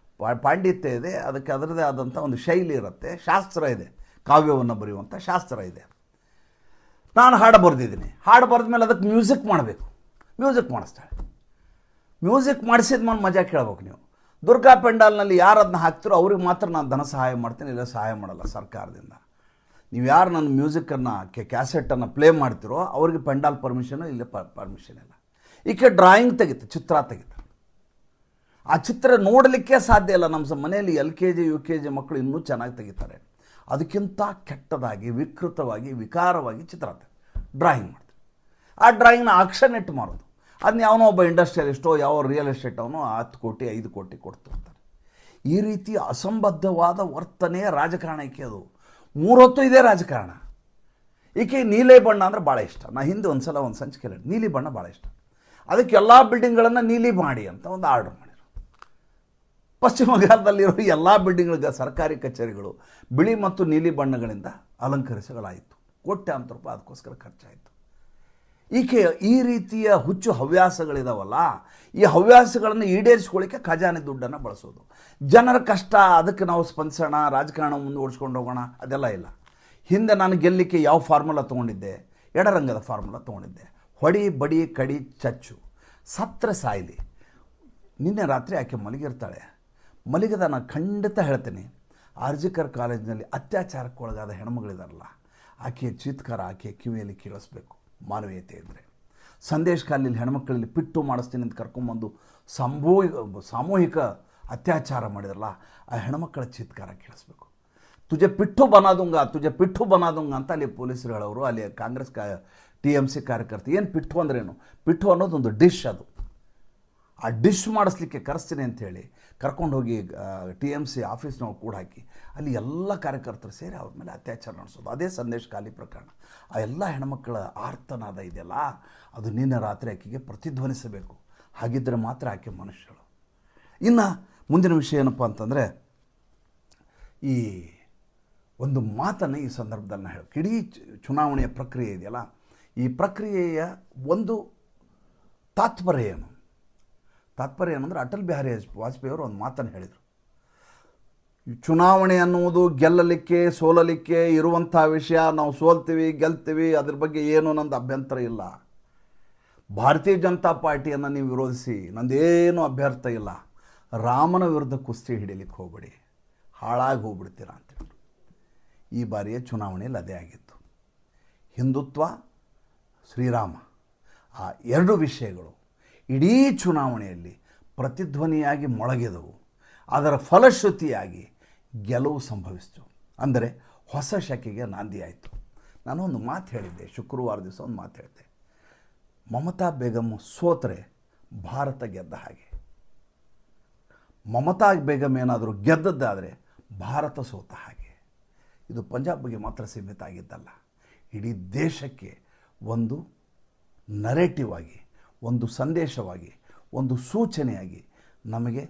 ಪಾಂಡಿತ್ಯ ಇದೆ, ಅದಕ್ಕೆ ಅದರದ್ದೇ ಆದಂಥ ಒಂದು ಶೈಲಿ ಇರುತ್ತೆ, ಶಾಸ್ತ್ರ ಇದೆ, ಕಾವ್ಯವನ್ನು ಬರೆಯುವಂಥ ಶಾಸ್ತ್ರ ಇದೆ. ನಾನು ಹಾಡು ಬರೆದಿದ್ದೀನಿ, ಹಾಡು ಬರೆದ ಮೇಲೆ ಅದಕ್ಕೆ ಮ್ಯೂಸಿಕ್ ಮಾಡಬೇಕು, ಮ್ಯೂಸಿಕ್ ಮಾಡಿಸ್ತಾಳೆ. ಮ್ಯೂಸಿಕ್ ಮಾಡಿಸಿದ ಮೇಲೆ ಮಜಾ ಕೇಳಬೇಕು. ನೀವು ದುರ್ಗಾ ಪೆಂಡಾಲ್ನಲ್ಲಿ ಯಾರು ಅದನ್ನ ಹಾಕ್ತಿರೋ ಅವ್ರಿಗೆ ಮಾತ್ರ ನಾನು ಧನ ಸಹಾಯ ಮಾಡ್ತೀನಿ, ಇಲ್ಲ ಸಹಾಯ ಮಾಡಲ್ಲ ಸರ್ಕಾರದಿಂದ. ನೀವು ಯಾರು ನನ್ನ ಮ್ಯೂಸಿಕ್ಕನ್ನು ಕ್ಯಾಸೆಟನ್ನು ಪ್ಲೇ ಮಾಡ್ತಿರೋ ಅವ್ರಿಗೆ ಪೆಂಡಾಲ್ ಪರ್ಮಿಷನು ಇಲ್ಲ, ಪರ್ಮಿಷನ್ ಇಲ್ಲ. ಈಕೆ ಡ್ರಾಯಿಂಗ್ ತೆಗಿತು, ಚಿತ್ರ ತೆಗಿತು. ಆ ಚಿತ್ರ ನೋಡಲಿಕ್ಕೆ ಸಾಧ್ಯ ಇಲ್ಲ. ನಮ್ಮ ಮನೆಯಲ್ಲಿ LKG UKG ಮಕ್ಕಳು ಇನ್ನೂ ಚೆನ್ನಾಗಿ ತೆಗಿತಾರೆ. ಅದಕ್ಕಿಂತ ಕೆಟ್ಟದಾಗಿ, ವಿಕೃತವಾಗಿ, ವಿಕಾರವಾಗಿ ಚಿತ್ರ ಡ್ರಾಯಿಂಗ್ ಮಾಡ್ತಾರೆ. ಆ ಡ್ರಾಯಿಂಗ್ನ ಆಕ್ಷನ್ ಇಟ್ಟು ಮಾಡೋದು. ಅದನ್ನ ಯಾವನೋ ಒಬ್ಬ ಇಂಡಸ್ಟ್ರಿಯಲಿಸ್ಟೋ ಯಾವ ರಿಯಲ್ ಎಸ್ಟೇಟ್ ಅವನು 10 ಕೋಟಿ 5 ಕೋಟಿ ಕೊಡ್ತಿರ್ತಾರೆ. ಈ ರೀತಿ ಅಸಂಬದ್ಧವಾದ ವರ್ತನೆ ರಾಜಕಾರಣಕ್ಕೆ. ಅದು 3 ಹೊತ್ತು ಇದೇ ರಾಜಕಾರಣ. ಈಕೆ ನೀಲಿ ಬಣ್ಣ ಅಂದರೆ ಭಾಳ ಇಷ್ಟ. ನಾ ಹಿಂದೆ ಒಂದು ಸಲ ಒಂದು ಸಂಚಿಕೆ ನೀಲಿ ಬಣ್ಣ ಭಾಳ ಇಷ್ಟ. ಅದಕ್ಕೆ ಎಲ್ಲ ಬಿಲ್ಡಿಂಗ್ಗಳನ್ನು ನೀಲಿ ಮಾಡಿ ಅಂತ ಒಂದು ಆರ್ಡರ್ ಮಾಡಿದರು. ಪಶ್ಚಿಮ ಬಂಗಾಳದಲ್ಲಿರೋ ಎಲ್ಲ ಬಿಲ್ಡಿಂಗ್ಗಳಿಗೆ ಸರ್ಕಾರಿ ಕಚೇರಿಗಳು ಬಿಳಿ ಮತ್ತು ನೀಲಿ ಬಣ್ಣಗಳಿಂದ ಅಲಂಕರಿಸಲಾಯಿತು. ಕೋಟ್ಯಾಂತರ ರೂಪಾಯಿ ಅದಕ್ಕೋಸ್ಕರ ಖರ್ಚಾಯಿತು. ಈಕೆ ಈ ರೀತಿಯ ಹುಚ್ಚು ಹವ್ಯಾಸಗಳಿದಾವಲ್ಲ, ಈ ಹವ್ಯಾಸಗಳನ್ನು ಈಡೇರಿಸ್ಕೊಳ್ಳಿಕ್ಕೆ ಖಜಾನೆ ದುಡ್ಡನ್ನು ಬಳಸೋದು. ಜನರ ಕಷ್ಟ, ಅದಕ್ಕೆ ನಾವು ಸ್ಪಂದಿಸೋಣ, ರಾಜಕಾರಣ ಮುಂದುವರ್ಸ್ಕೊಂಡು ಹೋಗೋಣ, ಅದೆಲ್ಲ ಇಲ್ಲ. ಹಿಂದೆ ನಾನು ಗೆಲ್ಲಲಿಕ್ಕೆ ಯಾವ ಫಾರ್ಮುಲಾ ತೊಗೊಂಡಿದ್ದೆ? ಎಡರಂಗದ ಫಾರ್ಮುಲಾ ತೊಗೊಂಡಿದ್ದೆ. ಹೊಡಿ ಬಡಿ ಕಡಿ ಚಚ್ಚು, ಸತ್ರ ಸಾಯ್ಲಿ. ನಿನ್ನೆ ರಾತ್ರಿ ಆಕೆ ಮಲಗಿರ್ತಾಳೆ. ಮಲಗಿದ ನಾನು ಖಂಡಿತ ಹೇಳ್ತೀನಿ, ಆರ್ಜಿಕರ್ ಕಾಲೇಜಿನಲ್ಲಿ ಅತ್ಯಾಚಾರಕ್ಕೊಳಗಾದ ಹೆಣ್ಮಗಳಿದಾರಲ್ಲ, ಆಕೆಯ ಚೀತ್ಕಾರ ಆಕೆಯ ಕಿವಿಯಲ್ಲಿ ಕೇಳಿಸ್ಬೇಕು. ಮಾನವೀಯತೆ ಇದ್ದರೆ ಸಂದೇಶ ಕಾಲದಲ್ಲಿ ಹೆಣ್ಮಕ್ಕಳಲ್ಲಿ ಪಿಟ್ಟು ಮಾಡಿಸ್ತೀನಿ ಅಂತ ಕರ್ಕೊಂಬಂದು ಸಾಮೂಹಿಕ ಅತ್ಯಾಚಾರ ಮಾಡಿದ್ರಲ್ಲ, ಆ ಹೆಣ್ಮಕ್ಕಳ ಚೀತ್ಕಾರ ಕೇಳಿಸ್ಬೇಕು. ತುಜೆ ಪಿಟ್ಟು ಬನಾದುಂಗ ಅಂತ ಅಲ್ಲಿ ಪೊಲೀಸರು ಹೇಳೋರು. ಅಲ್ಲಿ ಕಾಂಗ್ರೆಸ್ TMC ಕಾರ್ಯಕರ್ತ ಏನು ಪಿಟ್ಟು ಅಂದ್ರೇನು? ಪಿಟ್ಟು ಅನ್ನೋದೊಂದು ಡಿಶ್. ಅದು ಆ ಡಿಶ್ ಮಾಡಿಸ್ಲಿಕ್ಕೆ ಕರೆಸ್ತೀನಿ ಅಂಥೇಳಿ ಕರ್ಕೊಂಡು ಹೋಗಿ TMC ಆಫೀಸ್ನವ್ರು ಕೂಡ ಹಾಕಿ ಅಲ್ಲಿ ಎಲ್ಲ ಕಾರ್ಯಕರ್ತರು ಸೇರಿ ಅವ್ರ ಮೇಲೆ ಅತ್ಯಾಚಾರ ನಡೆಸೋದು. ಅದೇ ಸಂದೇಶ ಖಾಲಿ ಪ್ರಕರಣ. ಆ ಎಲ್ಲ ಹೆಣ್ಮಕ್ಕಳ ಆರ್ತನಾದ ಇದೆಯಲ್ಲ, ಅದು ನಿನ್ನೆ ರಾತ್ರಿ ಆಕೆಗೆ ಪ್ರತಿಧ್ವನಿಸಬೇಕು. ಹಾಗಿದ್ದರೆ ಮಾತ್ರ ಆಕೆ ಮನುಷ್ಯಳು. ಇನ್ನು ಮುಂದಿನ ವಿಷಯ ಏನಪ್ಪ ಅಂತಂದರೆ, ಈ ಒಂದು ಮಾತನ್ನು ಈ ಸಂದರ್ಭದಲ್ಲಿ ನಾನು ಹೇಳಬೇಕು. ಇಡೀ ಚುನಾವಣೆಯ ಪ್ರಕ್ರಿಯೆ ಇದೆಯಲ್ಲ, ಈ ಪ್ರಕ್ರಿಯೆಯ ಒಂದು ತಾತ್ಪರ್ಯ ಏನಂದರೆ, ಅಟಲ್ ಬಿಹಾರಿ ವಾಜಪೇಯಿ ಅವರು ಒಂದು ಮಾತನ್ನು ಹೇಳಿದರು. ಚುನಾವಣೆ ಅನ್ನುವುದು ಗೆಲ್ಲಲಿಕ್ಕೆ ಸೋಲಲಿಕ್ಕೆ ಇರುವಂಥ ವಿಷಯ. ನಾವು ಸೋಲ್ತೀವಿ ಗೆಲ್ತೀವಿ, ಅದ್ರ ಬಗ್ಗೆ ಏನೂ ನಂದು ಅಭ್ಯಂತರ ಇಲ್ಲ. ಭಾರತೀಯ ಜನತಾ ಪಾರ್ಟಿಯನ್ನು ನೀವು ವಿರೋಧಿಸಿ, ನಂದೇನು ಅಭ್ಯರ್ಥ ಇಲ್ಲ. ರಾಮನ ವಿರುದ್ಧ ಕುಸ್ತಿ ಹಿಡಿಲಿಕ್ಕೆ ಹೋಗ್ಬೇಡಿ, ಹಾಳಾಗಿ ಹೋಗ್ಬಿಡ್ತೀರಾ ಅಂತೇಳಿ. ಈ ಬಾರಿಯ ಚುನಾವಣೆಯಲ್ಲಿ ಅದೇ ಆಗಿತ್ತು. ಹಿಂದುತ್ವ, ಶ್ರೀರಾಮ, ಆ 2 ವಿಷಯಗಳು ಇಡೀ ಚುನಾವಣೆಯಲ್ಲಿ ಪ್ರತಿಧ್ವನಿಯಾಗಿ ಮೊಳಗಿದವು. ಅದರ ಫಲಶ್ರುತಿಯಾಗಿ ಗೆಲುವು ಸಂಭವಿಸಿತು. ಅಂದರೆ ಹೊಸ ಶಕೆಗೆ ನಾಂದಿಯಾಯಿತು. ನಾನು ಒಂದು ಮಾತು ಹೇಳಿದ್ದೆ, ಶುಕ್ರವಾರ ದಿವಸ ಒಂದು ಮಾತು ಹೇಳಿದ್ದೆ. ಮಮತಾ ಬೇಗಮ್ ಸೋತರೆ ಭಾರತ ಗೆದ್ದ ಹಾಗೆ. ಮಮತಾ ಬೇಗಮ್ ಏನಾದರೂ ಗೆದ್ದದ್ದಾದರೆ ಭಾರತ ಸೋತ ಹಾಗೆ. ಇದು ಪಂಜಾಬ್ ಬಗ್ಗೆ ಮಾತ್ರ ಸೀಮಿತ ಆಗಿದ್ದಲ್ಲ, ಇಡೀ ದೇಶಕ್ಕೆ ಒಂದು ನರೇಟಿವ್ ಆಗಿ, ಒಂದು ಸಂದೇಶವಾಗಿ, ಒಂದು ಸೂಚನೆಯಾಗಿ ನಮಗೆ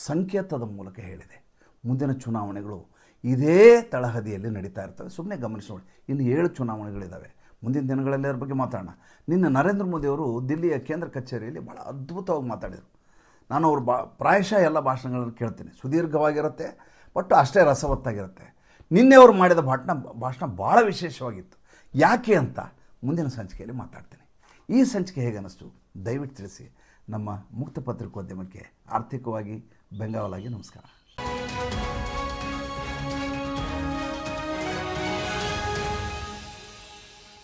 ಸಂಕೇತದ ಮೂಲಕ ಹೇಳಿದೆ. ಮುಂದಿನ ಚುನಾವಣೆಗಳು ಇದೇ ತಳಹದಿಯಲ್ಲಿ ನಡೀತಾ ಇರ್ತವೆ. ಸುಮ್ಮನೆ ಗಮನಿಸಿ ನೋಡಿ, ಇನ್ನು 7 ಚುನಾವಣೆಗಳಿದ್ದಾವೆ. ಮುಂದಿನ ದಿನಗಳಲ್ಲಿ ಅದ್ರ ಬಗ್ಗೆ ಮಾತಾಡೋಣ. ನಿನ್ನ ನರೇಂದ್ರ ಮೋದಿಯವರು ದಿಲ್ಲಿಯ ಕೇಂದ್ರ ಕಚೇರಿಯಲ್ಲಿ ಭಾಳ ಅದ್ಭುತವಾಗಿ ಮಾತಾಡಿದರು. ನಾನು ಅವ್ರ ಪ್ರಾಯಶಃ ಎಲ್ಲ ಭಾಷಣಗಳನ್ನು ಕೇಳ್ತೀನಿ, ಸುದೀರ್ಘವಾಗಿರುತ್ತೆ, ಬಟ್ ಅಷ್ಟೇ ರಸವತ್ತಾಗಿರುತ್ತೆ. ನಿನ್ನೆ ಅವರು ಮಾಡಿದ ಭಾಷಣ ಭಾಳ ವಿಶೇಷವಾಗಿತ್ತು. ಯಾಕೆ ಅಂತ ಮುಂದಿನ ಸಂಚಿಕೆಯಲ್ಲಿ ಮಾತಾಡ್ತೀನಿ. ಈ ಸಂಚಿಕೆ ಹೇಗೆ ಅನ್ನಿಸ್ತು ದಯವಿಟ್ಟು ತಿಳಿಸಿ. ನಮ್ಮ ಮುಕ್ತ ಪತ್ರಿಕೋದ್ಯಮಕ್ಕೆ ಆರ್ಥಿಕವಾಗಿ ಬೆಂಗಾವಲಾಗಿ ನಮಸ್ಕಾರ.